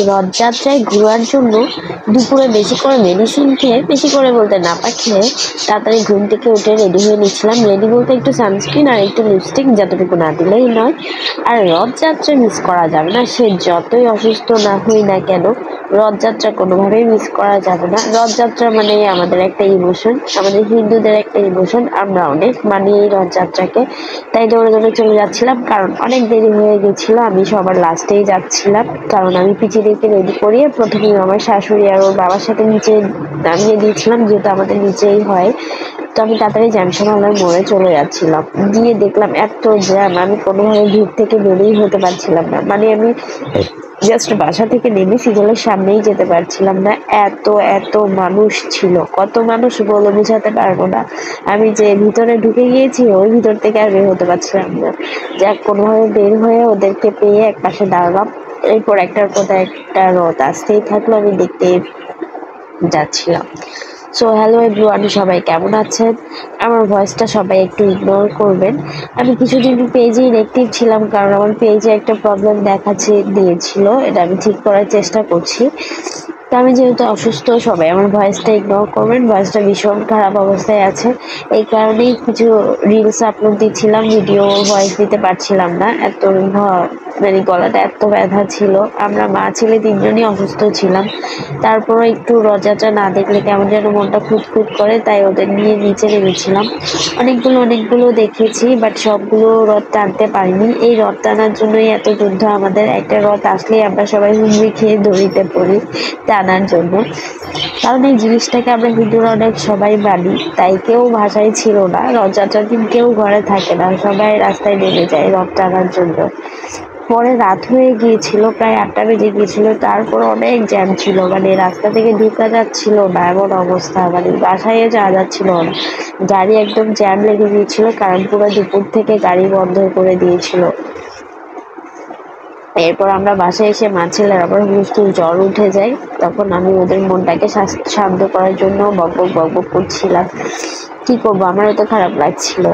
রথযাত্রায় ঘোরার জন্য দুপুরে বেশি করে মেডিসিন খেয়ে, বেশি করে বলতে নাপা খেয়ে তাড়াতাড়ি ঘুম থেকে উঠে রেডি হয়ে নিচ্ছিলাম। রেডি বলতে একটু সানস্ক্রিন আর একটু লিপস্টিক, যতটুকু না দিলেই নয়। আর রথযাত্রা মিস করা যাবে না, সে যতই অসুস্থ না হই না কেন রথযাত্রা কোনোভাবেই মিস করা যাবে না। রথযাত্রা মানে আমাদের একটা ইমোশন, আমাদের হিন্দুদের একটা ইমোশন। আমরা অনেক মানি এই রথযাত্রাকে, তাই দৌড়ে দৌড়ে চলে যাচ্ছিলাম। কারণ অনেক দেরি হয়ে গেছিল, আমি সবার লাস্টেই যাচ্ছিলাম। কারণ আমি পিচিদেরকে রেডি করিয়ে প্রথমেই আমার শাশুড়ি আর ওর বাবার সাথে নিচে নামিয়ে দিয়েছিলাম, যেহেতু আমাদের নিচেই হয়। তো আমি তাড়াতাড়ি জ্যামশনওয়ালার মোড়ে চলে যাচ্ছিলাম, গিয়ে দেখলাম এত জ্যাম, আমি কোনোভাবে ভিড় থেকে বেরিয়ে হতে পারছিলাম না। মানে আমি জাস্ট বাসা থেকে নেমে সিজলের সামনেই যেতে পারছিলাম না, এত এত মানুষ ছিল। কত মানুষ বলে বোঝাতে পারবো না। আমি যে ভিতরে ঢুকে গিয়েছি, ওই ভিতর থেকে আর বের হতে পারছিলাম না। যাক, কোনোভাবে বের হয়ে ওদেরকে পেয়ে এক পাশে দাঁড়ালাম। এরপর একটার পর একটা রথ আসতেই থাকলো, আমি দেখতে যাচ্ছিলাম। সো হ্যালো এভরিওয়ান, সবাই কেমন আছেন? আমার ভয়েসটা সবাই একটু ইগনোর করবেন। আমি কিছুদিন পেজে ইনঅ্যাক্টিভ ছিলাম, কারণ আমার পেজে একটা প্রবলেম দেখাচ্ছে দিয়েছিল, এটা আমি ঠিক করার চেষ্টা করছি। তো আমি যেহেতু অসুস্থ, সবাই আমার ভয়েসটা ইগনোর করবেন। ভয়েসটা ভীষণ খারাপ অবস্থায় আছে, এই কারণেই কিছু রিলস আপলোড দিচ্ছিলাম, ভিডিও ভয়েস দিতে পারছিলাম না। এত মানে গলাটা এত ব্যথা ছিল। আমরা মা ছেলে তিনজনই অসুস্থ ছিলাম। তারপরও একটু রথযাত্রা না দেখলে কেমন যেন মনটা খুঁতখুত করে, তাই ওদের নিয়ে নিচে নেমেছিলাম। অনেকগুলো দেখেছি, বাট সবগুলো রথ টানতে পারিনি। এই রথ টানার জন্যই এত যুদ্ধ আমাদের। একটা রথ আসলেই আমরা সবাই হুমড়ি খেয়ে দড়িতে পড়ি টানার জন্য। কারণ এই জিনিসটাকে আমরা হিন্দুরা অনেক সবাই মানি, তাই কেউ ভাষায় ছিল না। রথযাত্রার দিন কেউ ঘরে থাকে না, সবাই রাস্তায় নেমে যায় রথ টানার জন্য। পরে রাত হয়ে গিয়েছিল, প্রায় 8টা বেজে গিয়েছিল। তারপর অনেক জ্যাম ছিল, মানে রাস্তা থেকে ঢোকা যাচ্ছিল না এমন অবস্থা, মানে বাসায় যাওয়া যাচ্ছিল না। গাড়ি একদম জ্যাম লেগে গিয়েছিল, কারণ পুরো দুপুর থেকে গাড়ি বন্ধ করে দিয়েছিল। এরপর আমরা বাসায় এসে মা ছেলের আবার হুলস্থুল জ্বর উঠে যায়। তখন আমি ওদের মনটাকে শান্ত করার জন্য বকবক করছিলাম। কি করবো, আমারও তো খারাপ লাগছিল।